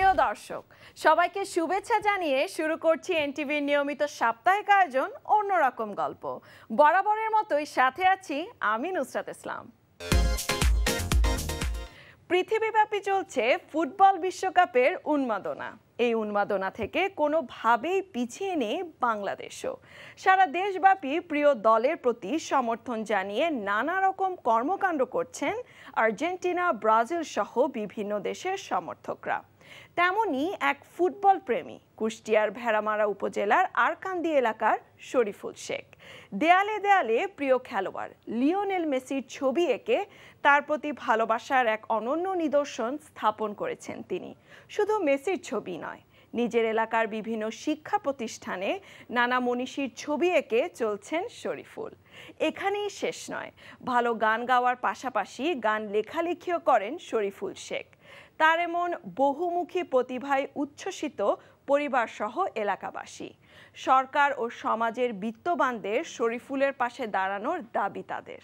প্রিয় দর্শক, সবাইকে শুভেচ্ছা জানিয়ে শুরু করছি এনটিভির নিয়মিত সাপ্তাহিক আয়োজন অন্যরকম গল্প। বরাবরের মতোই সাথে আছি আমি নুসরাত ইসলাম। পৃথিবীব্যাপী চলছে ফুটবল বিশ্বকাপের উন্মাদনা। এই উন্মাদনা থেকে কোনোভাবেই পিছিয়ে নেই বাংলাদেশও। সারা দেশব্যাপী প্রিয় দলের প্রতি সমর্থন জানিয়ে নানা রকম কর্মকাণ্ড করছেন আর্জেন্টিনা, ব্রাজিল সহ বিভিন্ন দেশের সমর্থকরা। তেমনি এক ফুটবল প্রেমী কুষ্টিয়ার ভেড়ামারা উপজেলার আরকান্দি এলাকার শরীফুল শেখ দেয়ালে দেয়ালে প্রিয় খেলোয়াড় লিওনেল মেসির ছবি এঁকে তার প্রতি ভালোবাসার এক অনন্য নিদর্শন স্থাপন করেছেন তিনি। শুধু মেসির ছবি নয়, নিজের এলাকার বিভিন্ন শিক্ষা প্রতিষ্ঠানে নানা মনীষীর ছবি এঁকে চলছেন শরীফুল। এখানেই শেষ নয়, ভালো গান গাওয়ার পাশাপাশি গান লেখালেখিও করেন শরীফুল শেখ। তার এমন বহুমুখী প্রতিভায় উচ্ছ্বসিত পরিবার সহ এলাকাবাসী। সরকার ও সমাজের বিত্তবানদের শরীফুলের পাশে দাঁড়ানোর দাবি তাদের।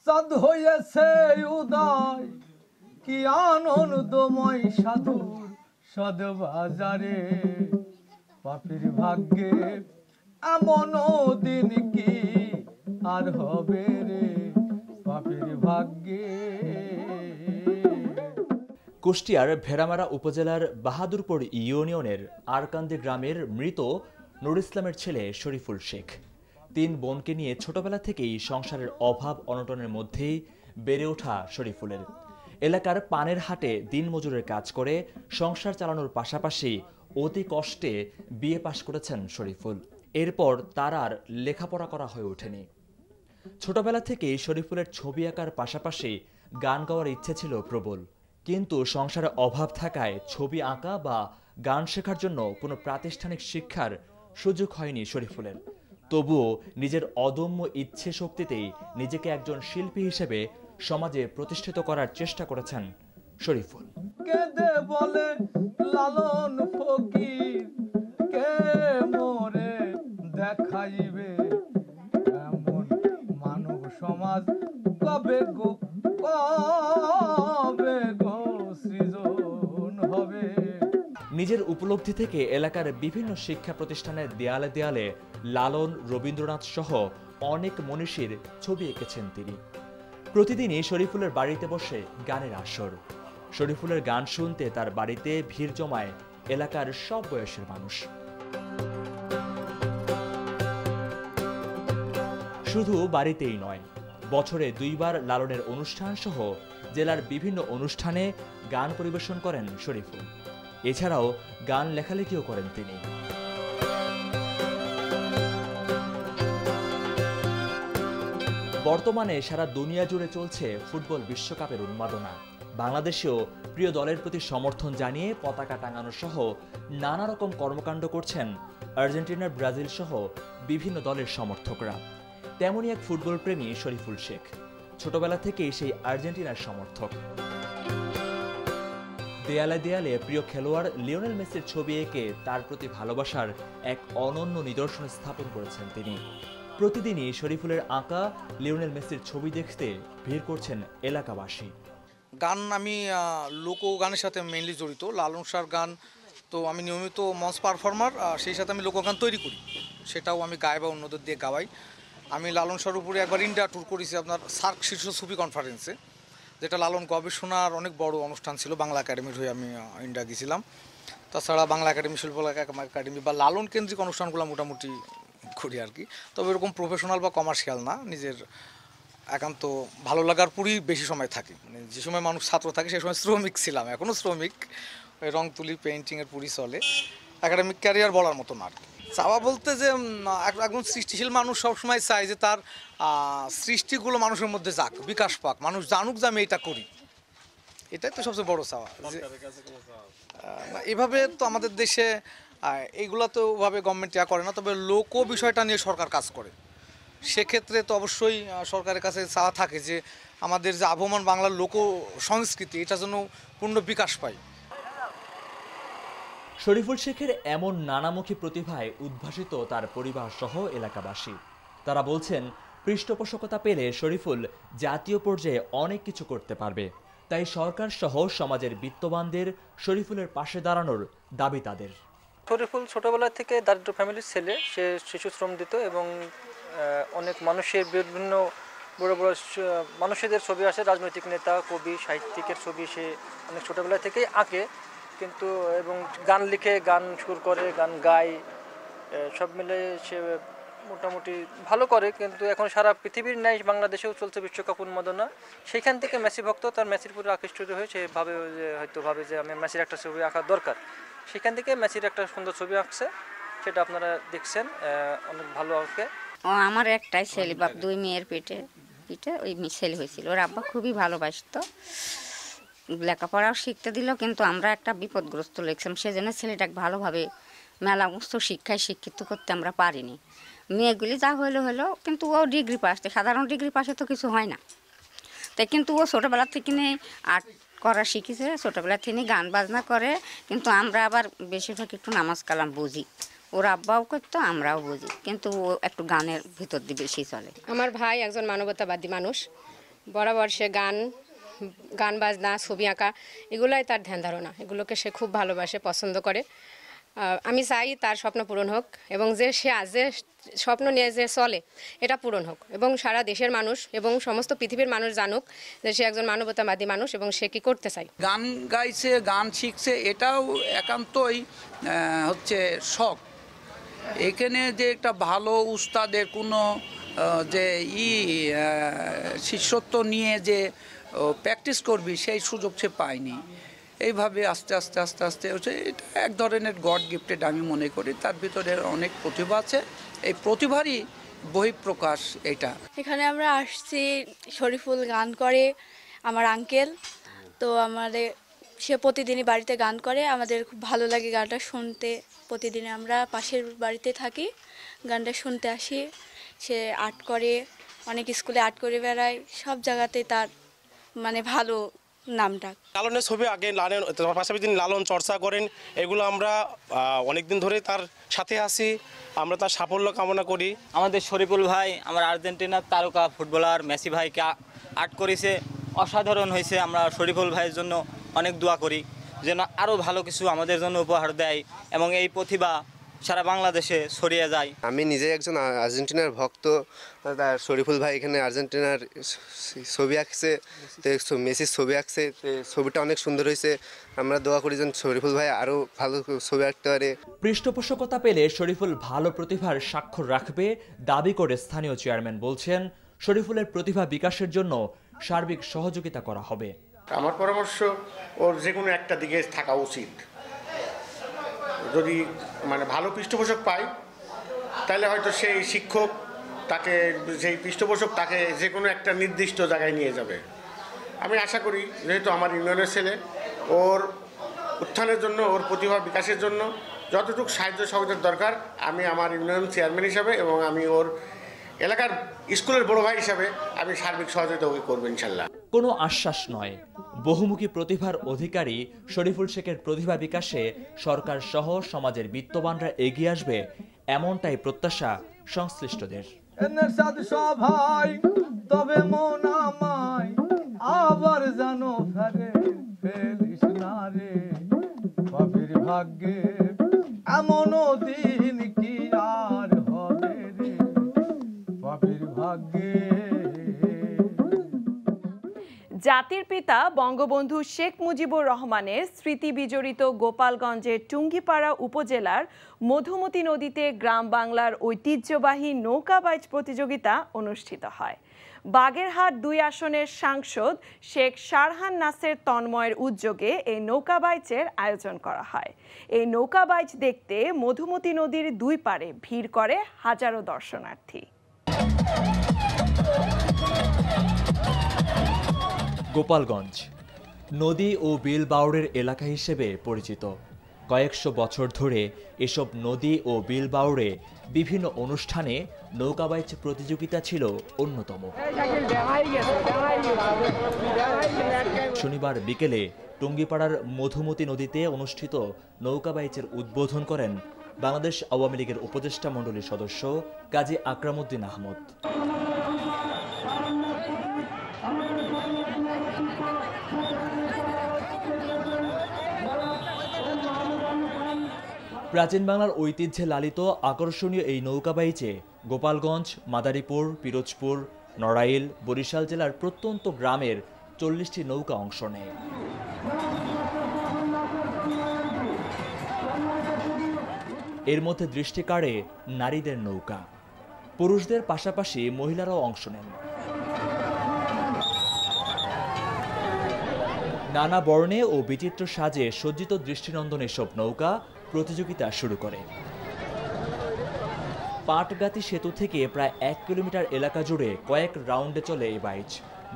চাঁদ হয়েছে উদয়, কি আনন্দময় সাধুর সদবাজারে, পাপীর ভাগ্যে এমন দিন কি আর হবে রে, পাপীর ভাগ্যে। কুষ্টিয়ার ভেড়ামারা উপজেলার বাহাদুরপুর ইউনিয়নের আরকান্দি গ্রামের মৃত নুর ইসলামের ছেলে শরীফুল শেখ 3 বোনকে নিয়ে ছোটবেলা থেকেই সংসারের অভাব অনটনের মধ্যেই বেড়ে ওঠা শরীফুলের। এলাকার পানের হাটে দিনমজুরের কাজ করে সংসার চালানোর পাশাপাশি অতি কষ্টে বিএ পাশ করেছেন শরীফুল। এরপর তার আর লেখাপড়া করা হয়ে ওঠেনি। ছোটবেলা থেকেই শরীফুলের ছবি আঁকার পাশাপাশি গান গাওয়ার ইচ্ছে ছিল প্রবল, কিন্তু সংসারে অভাব থাকায় ছবি আঁকা বা গান শেখার জন্য কোনো প্রাতিষ্ঠানিক শিক্ষার সুযোগ হয়নি শরীফুলের। তবুও নিজের অদম্য ইচ্ছে শক্তিতেই নিজেকে একজন শিল্পী হিসেবে সমাজে প্রতিষ্ঠিত করার চেষ্টা করেছেন শরীফুল। কেঁদে বলে লালন ফকির, কে মোরে দেখাইবে এমন মানব সমাজ, কবে গো কবে গো সৃজন হবে। নিজের উপলব্ধি থেকে এলাকার বিভিন্ন শিক্ষা প্রতিষ্ঠানের দেয়ালে দেয়ালে লালন, রবীন্দ্রনাথ সহ অনেক মনীষীর ছবি এঁকেছেন তিনি। প্রতিদিনই শরীফুলের বাড়িতে বসে গানের আসর। শরীফুলের গান শুনতে তার বাড়িতে ভিড় জমায় এলাকার সব বয়সের মানুষ। শুধু বাড়িতেই নয়, বছরে 2 বার লালনের অনুষ্ঠান সহ জেলার বিভিন্ন অনুষ্ঠানে গান পরিবেশন করেন শরীফুল। এছাড়াও গান লেখালেখিও করেন তিনি। বর্তমানে সারা দুনিয়া জুড়ে চলছে ফুটবল বিশ্বকাপের উন্মাদনা। বাংলাদেশেও প্রিয় দলের প্রতি সমর্থন জানিয়ে পতাকা টাঙানো সহ নানা রকম কর্মকাণ্ড করছেন আর্জেন্টিনা, ব্রাজিল সহ বিভিন্ন দলের সমর্থকরা। তেমনই এক ফুটবল প্রেমী শরীফুল শেখ, ছোটবেলা থেকেই সেই আর্জেন্টিনার সমর্থক। দেয়ালে দেয়ালে প্রিয় খেলোয়াড় লিওনেল মেসির ছবি এঁকে তার প্রতি ভালোবাসার এক অনন্য নিদর্শন স্থাপন করেছেন তিনি। প্রতিদিনই শরীফুলের আঁকা লিওনেল মেসির ছবি দেখতে ভিড় করছেন এলাকাবাসী। গান আমি লোকগানের সাথে মেইনলি জড়িত। লালন শাহর গান তো আমি নিয়মিত মঞ্চ পারফর্মার, সেই সাথে আমি লোকগান তৈরি করি, সেটাও আমি গাই বা অন্যদের দিয়ে গাওয়াই। আমি লালন শাহর উপরে একবার ইন্ডিয়া ট্যুর করেছি আপনার সার্ক শীর্ষ সুফি কনফারেন্সে, যেটা লালন গবেষণার অনেক বড় অনুষ্ঠান ছিল। বাংলা একাডেমির হয়ে আমি ইন্ডিয়া গেছিলাম। তাছাড়া বাংলা একাডেমি, শিল্পকলা একাডেমি বা লালন কেন্দ্রিক অনুষ্ঠানগুলো মোটামুটি করি আর কি। তবে এরকম প্রফেশনাল বা কমার্শিয়াল না, নিজের একান্ত ভালো লাগার পুরই বেশি সময় থাকি। মানে যে সময় মানুষ ছাত্র থাকে সেই সময় শ্রমিক ছিলাম, এখনও শ্রমিক, রং তুলি, পেইন্টিংয়ের পুরই চলে। একাডেমিক ক্যারিয়ার বলার মতো না আর কি। চাওয়া বলতে যে একজন সৃষ্টিশীল মানুষ সবসময় চায় যে তার সৃষ্টিগুলো মানুষের মধ্যে যাক, বিকাশ পাক, মানুষ জানুক যে আমি এটা করি, এটাই তো সবচেয়ে বড় চাওয়া। এভাবে তো আমাদের দেশে এইগুলো তো ওভাবে গভর্নমেন্ট ইয়া করে না, তবে লোক বিষয়টা নিয়ে সরকার কাজ করে। সেক্ষেত্রে তো অবশ্যই সরকারের কাছে চাওয়া থাকে যে আমাদের যে আবহমান বাংলার লোক সংস্কৃতি, এটা যেন পূর্ণ বিকাশ পায়। শরীফুল শেখের এমন নানামুখী প্রতিভায় উদ্ভাসিত তার পরিবার সহ এলাকাবাসী। তারা বলছেন পৃষ্ঠপোষকতা পেলে শরীফুল জাতীয় পর্যায়ে অনেক কিছু করতে পারবে। তাই সরকার সহ সমাজের বিত্তবানদের শরীফুলের পাশে দাঁড়ানোর দাবি তাদের। শরীফুল ছোটবেলা থেকে দারিদ্র ফ্যামিলির ছেলে, সে শিশু শ্রম দিত এবং অনেক মানুষের বিভিন্ন বড় বড় মানুষদের ছবি আসে, রাজনৈতিক নেতা, কবি, সাহিত্যিকের ছবি সে অনেক ছোটবেলা থেকেই আঁকে, কিন্তু এবং গান লিখে, গান সুর করে, গান গায়, সব মিলে সে মোটামুটি ভালো করে। কিন্তু এখন সারা পৃথিবীর ন্যায় বাংলাদেশেও চলছে বিশ্বকাপ উন্মাদনা। সেইখান থেকে মেসি ভক্ত, তার মেসির পুরো আকৃষ্ট হয়ে সে ভাবে যে আমি মেসির একটা ছবি আঁকা দরকার। সেখান থেকে মেসির একটা সুন্দর ছবি আঁকছে, সেটা আপনারা দেখছেন, অনেক ভালো আঁকে। আমার একটাই ছেলে, বাপ 2 মেয়ের পেটে ওই ছেলে হয়েছিল। ওর আব্বা খুবই ভালোবাসতো, লেখাপড়াও শিখতে দিল, কিন্তু আমরা একটা বিপদগ্রস্ত লেখছিলাম, সেজন্য ছেলেটাকে ভালোভাবে মেলা উচ্চ শিক্ষায় শিক্ষিত করতে আমরা পারিনি। মেয়েগুলি যা হলো, কিন্তু ও ডিগ্রি পাস, সাধারণ ডিগ্রি পাসে তো কিছু হয় না। তাই কিন্তু ও ছোটোবেলা থেকে আর্ট করা শিখেছে, ছোটোবেলা থেকে গান বাজনা করে, কিন্তু আমরা আবার বেশিরভাগ একটু নামাজ কালাম বুঝি। ওর আব্বাও করতো, আমরাও বুঝি, কিন্তু ও একটু গানের ভিতর দিয়ে বেশি চলে। আমার ভাই একজন মানবতাবাদী মানুষ, বরাবর সে গান বাজনা, ছবি আঁকা, এগুলোই তার ধ্যান ধারণা, এগুলোকে সে খুব ভালোবাসে, পছন্দ করে। আমি চাই তার স্বপ্ন পূরণ হোক এবং যে স্বপ্ন নিয়ে যে চলে এটা পূরণ হোক, এবং সারা দেশের মানুষ এবং সমস্ত পৃথিবীর মানুষ জানুক যে সে একজন মানবতাবাদী মানুষ এবং সে কি করতে চায়। গান গাইছে, গান শিখছে, এটাও একান্তই হচ্ছে শখ। এখানে যে একটা ভালো উস্তাদের কোনো যে শিষ্যত্ব নিয়ে যে প্র্যাকটিস করবি সেই সুযোগ সে পায়নি। এইভাবে আস্তে আস্তে হচ্ছে এটা এক ধরনের গড গিফটেড আমি মনে করি। তার ভিতরে অনেক প্রতিভা আছে, এই প্রতিভারই বহিঃপ্রকাশ এটা। এখানে আমরা আসছি, শরীফুল গান করে, আমার আঙ্কেল, তো সে প্রতিদিনই বাড়িতে গান করে, আমাদের খুব ভালো লাগে গানটা শুনতে। প্রতিদিন আমরা পাশের বাড়িতে থাকি, গানটা শুনতে আসি। সে আর্ট করে, অনেক স্কুলে আর্ট করে বেড়ায়, সব জায়গাতে তার ভালো নামটা। লালনের ছবি আগে তার পাশাপাশি তিনি লালন চর্চা করেন, এগুলো আমরা অনেকদিন ধরে তার সাথে আছি, আমরা তার সাফল্য কামনা করি। আমাদের শরীফুল ভাই, আমার আর্জেন্টিনার তারকা ফুটবলার মেসি ভাইকে আর্ট করেছে, অসাধারণ হয়েছে। আমরা শরীফুল ভাইয়ের জন্য অনেক দোয়া করি যেন আরও ভালো কিছু আমাদের জন্য উপহার দেয় এবং এই প্রতিভা সারা বাংলাদেশে ছড়িয়ে যায়। আমি নিজে একজন আর্জেন্টিনার ভক্ত। শরীফুল ভাই এখানে আর্জেন্টিনার ছবি আঁকছে, মেসির ছবি আঁকছে, ছবিটা অনেক সুন্দর হয়েছে। আমরা দোয়া করি যেন শরীফুল ভাই আরও ভালো ছবি আঁকতে পারে। পৃষ্ঠপোষকতা পেলে শরীফুল ভালো প্রতিভার স্বাক্ষর রাখবে দাবি করে স্থানীয় চেয়ারম্যান বলছেন, শরীফুলের প্রতিভা বিকাশের জন্য সার্বিক সহযোগিতা করা হবে। আমার পরামর্শ, ওর যে কোনো একটা দিকে থাকা উচিত। যদি ভালো পৃষ্ঠপোষক পায় তাহলে হয়তো সেই শিক্ষক তাকে, সেই পৃষ্ঠপোষক তাকে যে কোনো একটা নির্দিষ্ট জায়গায় নিয়ে যাবে। আমি আশা করি যেহেতু আমার ইউনিয়নের ছেলে, ওর উত্থানের জন্য, ওর প্রতিভা বিকাশের জন্য যতটুকু সাহায্য সহযোগিতার দরকার আমি আমার ইউনিয়ন চেয়ারম্যান হিসাবে এবং আমি ওর এলাকার স্কুলের বড় ভাই হিসাবে আমি সার্বিক সহযোগিতা করবো ইনশাল্লাহ। কোনো আশ্বাস নয়, বহুমুখী প্রতিভার অধিকারী শরীফুল শেখের প্রতিভা বিকাশে সরকার সহ সমাজের বিত্তবানরা এগিয়ে আসবে, এমনটাই প্রত্যাশা সংশ্লিষ্টদের। সভায় তবে মন আমায় আবার জানো ফেলিস না রে, বাপের ভাগ্যে এমন দিন কি আর হবে রে, বাপের ভাগ্যে। জাতির পিতা বঙ্গবন্ধু শেখ মুজিবুর রহমানের স্মৃতি বিজড়িত গোপালগঞ্জের টুঙ্গিপাড়া উপজেলার মধুমতি নদীতে গ্রাম বাংলার ঐতিহ্যবাহী নৌকাবাইচ প্রতিযোগিতা অনুষ্ঠিত হয়। বাগেরহাট 2 আসনের সাংসদ শেখ শারহান নাসের তন্ময়ের উদ্যোগে এই নৌকাবাইচের আয়োজন করা হয়। এই নৌকাবাইচ দেখতে মধুমতি নদীর 2 পাড়ে ভিড় করে হাজারো দর্শনার্থী। গোপালগঞ্জ নদী ও বিল বাউড়ের এলাকা হিসেবে পরিচিত। কয়েকশো বছর ধরে এসব নদী ও বিল বাউড়ে বিভিন্ন অনুষ্ঠানে নৌকাবাইচ প্রতিযোগিতা ছিল অন্যতম। শনিবার বিকেলে টুঙ্গিপাড়ার মধুমতি নদীতে অনুষ্ঠিত নৌকাবাইচের উদ্বোধন করেন বাংলাদেশ আওয়ামী লীগের উপদেষ্টা মণ্ডলীর সদস্য কাজী আকরামউদ্দিন আহমদ। প্রাচীন বাংলার ঐতিহ্যে লালিত আকর্ষণীয় এই নৌকা বাইচে গোপালগঞ্জ, মাদারীপুর, পিরোজপুর, নড়াইল, বরিশাল জেলার প্রত্যন্ত গ্রামের 40টি নৌকা অংশ নেয়। এর মধ্যে দৃষ্টি কাড়ে নারীদের নৌকা। পুরুষদের পাশাপাশি মহিলারাও অংশ নেন। নানা বর্ণে ও বিচিত্র সাজে সজ্জিত দৃষ্টিনন্দন এসব নৌকা প্রতিযোগিতা শুরু করে। পাটগাতি সেতু থেকে প্রায় 1 কিলোমিটার এলাকা জুড়ে কয়েক রাউন্ডে চলে এই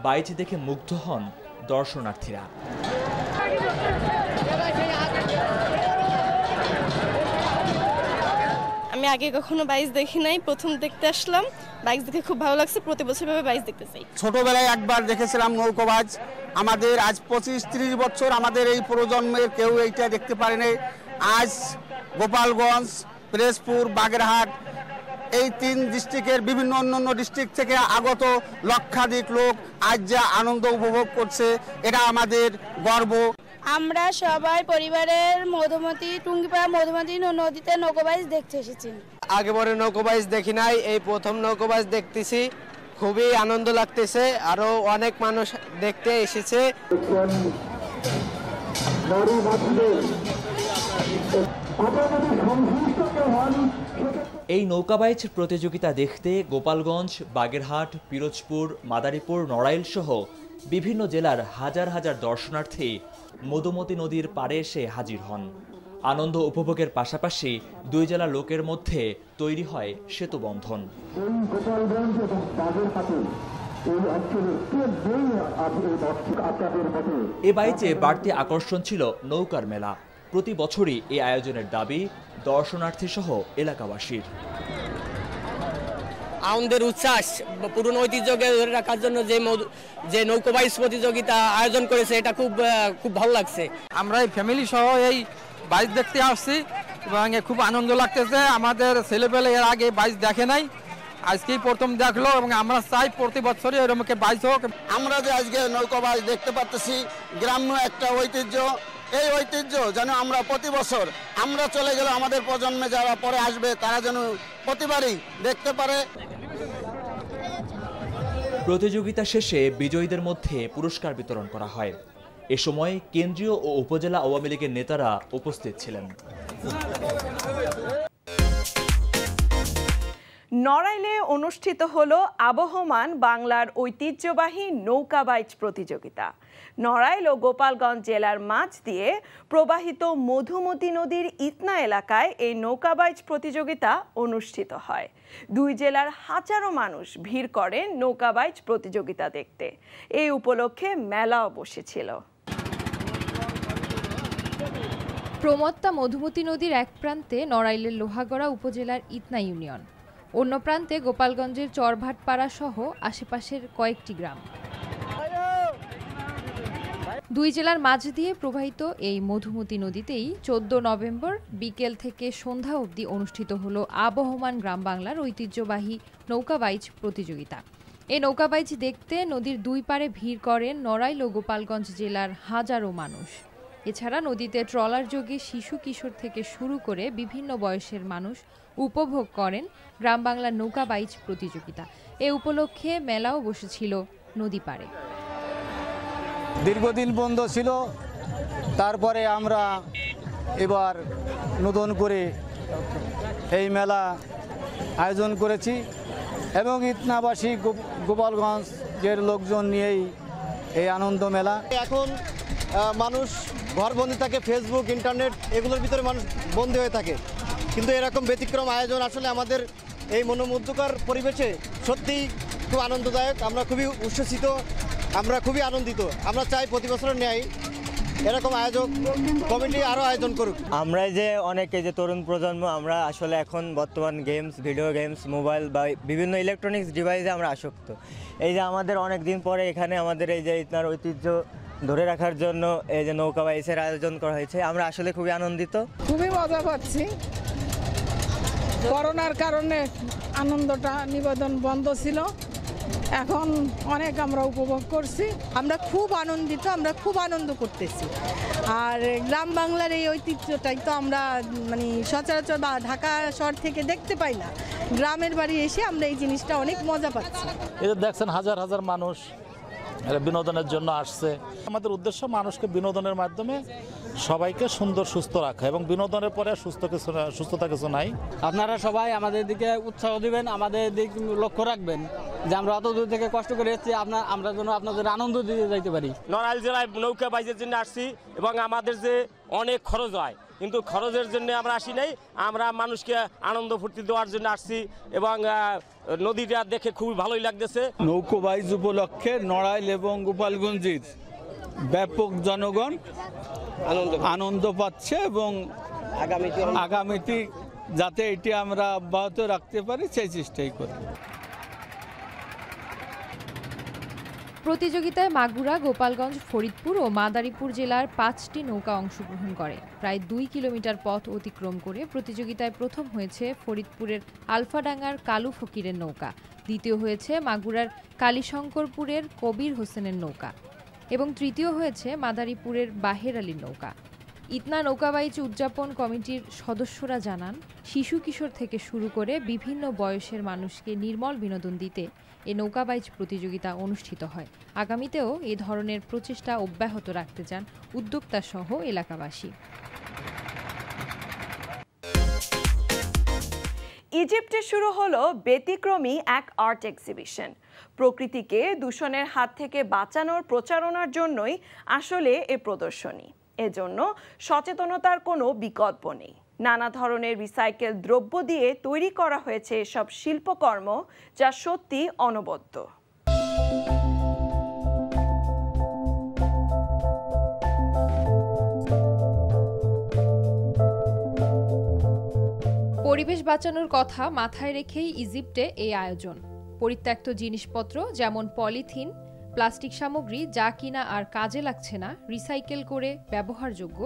বাইচ দেখে মুগ্ধ হন দর্শনার্থীরা। আমি আগে কখনো বাইচ দেখি নাই, প্রথম দেখতে আসলাম। বাইচ দেখে খুব ভালো লাগছে, প্রতি বছর ভাবে বাইচ দেখতে চাই। ছোটবেলায় একবার দেখেছিলাম নৌকাবাজ, আমাদের আজ 25-30 বছর আমাদের এই প্রজন্মের কেউ এইটা দেখতে পারেনি। আজ গোপালগঞ্জ, পিরোজপুর, বাগেরহাট এই 3 ডিস্ট্রিক্টের বিভিন্ন অন্যান্য ডিস্ট্রিক্ট থেকে আগত লক্ষাধিক লোক আজ যা আনন্দ উপভোগ করছে, এটা আমাদের গর্ব। আমরা সবাই পরিবারের টুঙ্গিপাড়া মধুমতি নদীতে নৌকাবাইজ দেখতে এসেছি। আগে পরে নৌকাবাইজ দেখি নাই, এই প্রথম নৌকাবাইজ দেখতেছি, খুবই আনন্দ লাগতেছে। আরো অনেক মানুষ দেখতে এসেছে। এই নৌকাবাইচ প্রতিযোগিতা দেখতে গোপালগঞ্জ, বাগেরহাট, পিরোজপুর, মাদারীপুর, নড়াইল সহ বিভিন্ন জেলার হাজার হাজার দর্শনার্থী মধুমতি নদীর পাড়ে এসে হাজির হন। আনন্দ উপভোগের পাশাপাশি 2 জেলার লোকের মধ্যে তৈরি হয় সেতুবন্ধন। এ বাইচে বাড়তি আকর্ষণ ছিল নৌকার মেলা। প্রতি বছরই এই আয়োজনের দাবি দর্শনার্থী সহ এলাকাবাসীর। আমাদের উচ্ছ্বাস পুরনো ঐতিহ্যকে ধরে রাখার জন্য যে নৌকাবাইজ প্রতিযোগিতা আয়োজন করেছে, এটা খুব ভালো লাগছে। আমরা এই ফ্যামিলি সহ এই বাইচ দেখতে আসছি এবং খুব আনন্দ লাগতেছে। আমাদের ছেলেপেলে এর আগে বাইচ দেখে নাই, আজকেই প্রথম দেখলো এবং আমরা চাই প্রতি বছরই এরকম বাইচ হোক। আমরা যে আজকে নৌকাবাইজ দেখতে পাচ্ছি, গ্রাম্য একটা ঐতিহ্য, এই ঐতিহ্য যেন আমরা প্রতি বছর আমরা চলে গেলে আমাদের প্রজন্মে যারা পরে আসবে তারা যেন প্রতিবারই দেখতে পারে। প্রতিযোগিতা শেষে বিজয়ীদের মধ্যে পুরস্কার বিতরণ করা হয়। এ সময় কেন্দ্রীয় ও উপজেলা আওয়ামী লীগের নেতারা উপস্থিত ছিলেন। নড়াইলে অনুষ্ঠিত হলো আবহমান বাংলার ঐতিহ্যবাহী নৌকাবাইচ প্রতিযোগিতা। নড়াইল ও গোপালগঞ্জ জেলার মাঝ দিয়ে প্রবাহিত মধুমতি নদীর ইতনা এলাকায় এই নৌকাবাইচ প্রতিযোগিতা অনুষ্ঠিত হয়। 2 জেলার হাজারো মানুষ ভিড় করেন নৌকাবাইচ প্রতিযোগিতা দেখতে। এই উপলক্ষে মেলাও বসেছিল। প্রমত্তা মধুমতি নদীর এক প্রান্তে নড়াইলের লোহাগড়া উপজেলার ইতনা ইউনিয়ন, অন্য প্রান্তে গোপালগঞ্জের চরভাটপাড়া সহ আশেপাশের কয়েকটি গ্রাম। 2 জেলার মাঝ দিয়ে প্রবাহিত এই মধুমতি নদীতেই 14 নভেম্বর বিকেল থেকে সন্ধ্যা অবধি অনুষ্ঠিত হলো আবহমান গ্রাম বাংলার ঐতিহ্যবাহী নৌকাবাইচ প্রতিযোগিতা। এই নৌকাবাইচ দেখতে নদীর 2 পারে ভিড় করেন নড়াইল ও গোপালগঞ্জ জেলার হাজারো মানুষ। এছাড়া নদীতে ট্রলার যোগে শিশু কিশোর থেকে শুরু করে বিভিন্ন বয়সের মানুষ উপভোগ করেন গ্রাম বাংলার নৌকাবাইচ প্রতিযোগিতা। এ উপলক্ষে মেলাও বসেছিল নদী পাড়ে। দীর্ঘদিন বন্ধ ছিল, তারপরে আমরা এবার নতুন করে এই মেলা আয়োজন করেছি এবং ইতনাবাসী গোপালগঞ্জের লোকজন নিয়েই এই আনন্দ মেলা। এখন মানুষ ঘরবন্দি থাকে, ফেসবুক, ইন্টারনেট এগুলোর ভিতরে মানুষ বন্দী হয়ে থাকে, কিন্তু এরকম ব্যতিক্রম আয়োজন আসলে আমাদের এই মনোমুগ্ধকর পরিবেশে সত্যিই খুব আনন্দদায়ক। আমরা খুবই উচ্ছ্বসিত, আমরা খুবই আনন্দিত। আমরা চাই প্রতি বছর ন্যায় এরকম আয়োজক কমিটি আরও আয়োজন করুক। আমরা যে অনেকে যে তরুণ প্রজন্ম, আমরা আসলে এখন বর্তমান গেমস, ভিডিও গেমস, মোবাইল বা বিভিন্ন ইলেকট্রনিক্স ডিভাইসে আমরা আসক্ত। এই যে আমাদের অনেক দিন পরে এখানে আমাদের এই যে ইতনার ঐতিহ্য ধরে রাখার জন্য এই যে নৌকাবাইচের আয়োজন করা হয়েছে, আমরা আসলে খুবই আনন্দিত, খুবই মজা পাচ্ছি। করোনার কারণে আনন্দটা নিবেদন বন্ধ ছিল, এখন অনেক আমরা উপভোগ করছি। আমরা খুব আনন্দিত, আমরা খুব আনন্দ করতেছি। আর গ্রাম বাংলার এই ঐতিহ্যটাই তো আমরা মানে সচরাচর বা ঢাকা শহর থেকে দেখতে পাই না। গ্রামের বাড়ি এসে আমরা এই জিনিসটা অনেক মজা পাচ্ছি। এই যে দেখছেন হাজার হাজার মানুষ এরা বিনোদনের জন্য আসছে। আমাদের উদ্দেশ্য মানুষকে বিনোদনের মাধ্যমে সবাইকে সুন্দর সুস্থ রাখা, এবং বিনোদনের পরে সুস্থতা কিছু নাই। আপনারা সবাই আমাদের দিকে উৎসাহ দিবেন, আমাদের দিক লক্ষ্য রাখবেন যে আমরা অত দূর থেকে কষ্ট করে এসেছি, আমরা যেন আপনাদের আনন্দ দিতে যাইতে পারি। নড়াইল জেলায় নৌকা বাইজের জন্য আসছি, এবং আমাদের যে অনেক খরচ হয়, কিন্তু খরচের জন্য আমরা আসি নাই, আমরা মানুষকে আনন্দ ফুর্তি দেওয়ার জন্য আসছি, এবং নদীটা দেখে খুবই ভালোই লাগতেছে। নৌকোবাইজ উপলক্ষে নড়াইল এবং গোপালগঞ্জের ব্যাপক জনগণ আনন্দ পাচ্ছে, এবং আগামীতে যাতে এটি আমরা অব্যাহত রাখতে পারি সেই চেষ্টাই করি। প্রতিযোগিতায় মাগুরা, গোপালগঞ্জ, ফরিদপুর ও মাদারীপুর জেলার 5টি নৌকা অংশগ্রহণ করে। প্রায় 2 কিলোমিটার পথ অতিক্রম করে প্রতিযোগিতায় প্রথম হয়েছে ফরিদপুরের আলফাডাঙ্গার কালু ফকিরের নৌকা, দ্বিতীয় হয়েছে মাগুরার কালীশঙ্করপুরের কবির হোসেনের নৌকা এবং তৃতীয় হয়েছে মাদারীপুরের বাহের আলীর নৌকা। ইতনা নৌকাবাইজ উদযাপন কমিটির সদস্যরা জানান, শিশু কিশোর থেকে শুরু করে বিভিন্ন বয়সের মানুষকে নির্মল বিনোদন দিতে এ নৌকাবাইজ প্রতিযোগিতা অনুষ্ঠিত হয়। আগামীতেও এ ধরনের প্রচেষ্টা অব্যাহত রাখতে চান উদ্যোক্তা সহ এলাকাবাসী। ইজিপ্টে শুরু হলো ব্যতিক্রমী এক আর্ট এক্সিবিশন। প্রকৃতিকে দূষণের হাত থেকে বাঁচানোর প্রচারণার জন্যই আসলে এ প্রদর্শনী। এজন্য সচেতনতার কোনো বিকল্প নেই। নানা ধরনের রিসাইকেল দ্রব্য দিয়ে তৈরি করা হয়েছে এসব শিল্পকর্ম, যা সত্যি অনবদ্য। পরিবেশ বাঁচানোর কথা মাথায় রেখেই ইজিপ্টে এই আয়োজন। পরিত্যক্ত জিনিসপত্র যেমন পলিথিন, প্লাস্টিক সামগ্রী যা কিনা আর কাজে লাগছে না, রিসাইকেল করে ব্যবহারযোগ্য,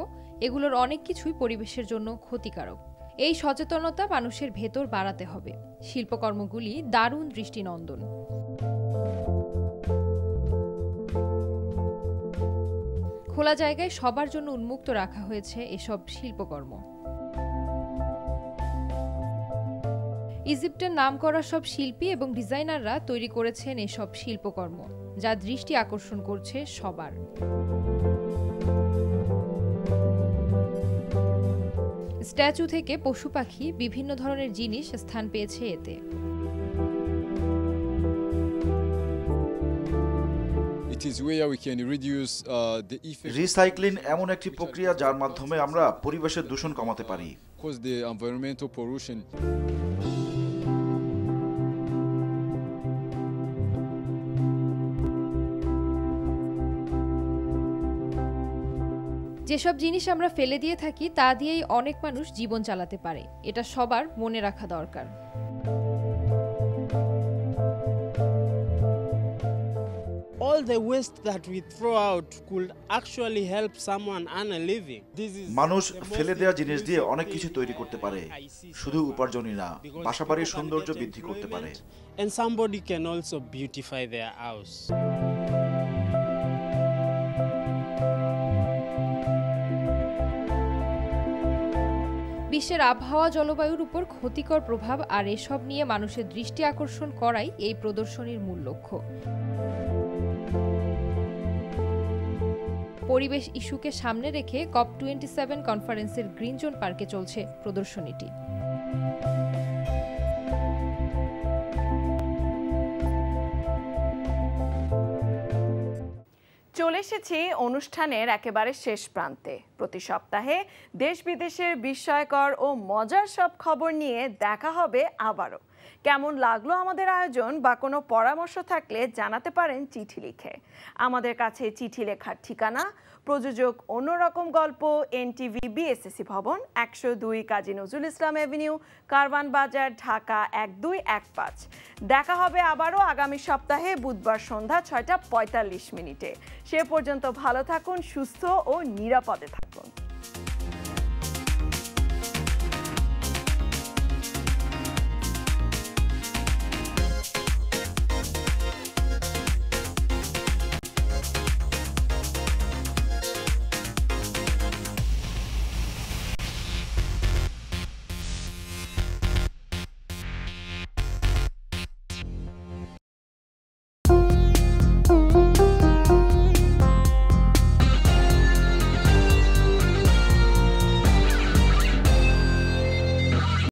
এগুলোর অনেক কিছুই পরিবেশের জন্য ক্ষতিকারক। এই সচেতনতা মানুষের ভেতর বাড়াতে হবে। শিল্পকর্মগুলি দারুণ দৃষ্টিনন্দন। খোলা জায়গায় সবার জন্য উন্মুক্ত রাখা হয়েছে এসব শিল্পকর্ম। ইজিপ্টের নামকরা সব শিল্পী এবং ডিজাইনাররা তৈরি করেছেন এসব শিল্পকর্ম, যা দৃষ্টি আকর্ষণ করছে সবার। স্ট্যাচু থেকে পশু পাখি, বিভিন্ন ধরনের জিনিস স্থান পেয়েছে এতে। রিসাইক্লিং এমন একটি প্রক্রিয়া যার মাধ্যমে আমরা পরিবেশের দূষণ কমাতে পারি। যেসব জিনিস আমরা ফেলে দিয়ে থাকি তা দিয়েই অনেক মানুষ জীবন চালাতে পারে, এটা সবার মনে রাখা দরকার। All the waste that we throw out could actually help someone earn a living. মানুষ ফেলে দেওয়া জিনিস দিয়ে অনেক কিছু তৈরি করতে পারে, শুধু উপার্জনই না, বাসাবাড়ির সৌন্দর্য বৃদ্ধি করতে পারে। And somebody can also beautify their house. বিশ্বের আবহাওয়া, জলবায়ুর উপর ক্ষতিকর প্রভাব আর এসব নিয়ে মানুষের দৃষ্টি আকর্ষণ করাই এই প্রদর্শনীর মূল লক্ষ্য। পরিবেশ ইস্যুকে সামনে রেখে COP27 কনফারেন্সের গ্রিন জোন পার্কে চলছে প্রদর্শনীটি। চলে এসেছি অনুষ্ঠানের একেবারে শেষ প্রান্তে। প্রতি সপ্তাহে দেশ বিদেশের বিস্ময়কর ও মজার সব খবর নিয়ে দেখা হবে আবারও। কেমন লাগলো আমাদের আয়োজন বা কোনো পরামর্শ থাকলে জানাতে পারেন চিঠি লিখে। আমাদের কাছে চিঠি লেখার ঠিকানা প্রযোজক অন্যরকম গল্প, NTV BSSC ভবন, 102 কাজী নজরুল ইসলাম এভিনিউ, কারওয়ান বাজার, ঢাকা 1215। দেখা হবে আবারও আগামী সপ্তাহে বুধবার সন্ধ্যা 6টা 45 মিনিটে। সে পর্যন্ত ভালো থাকুন, সুস্থ ও নিরাপদে থাকুন।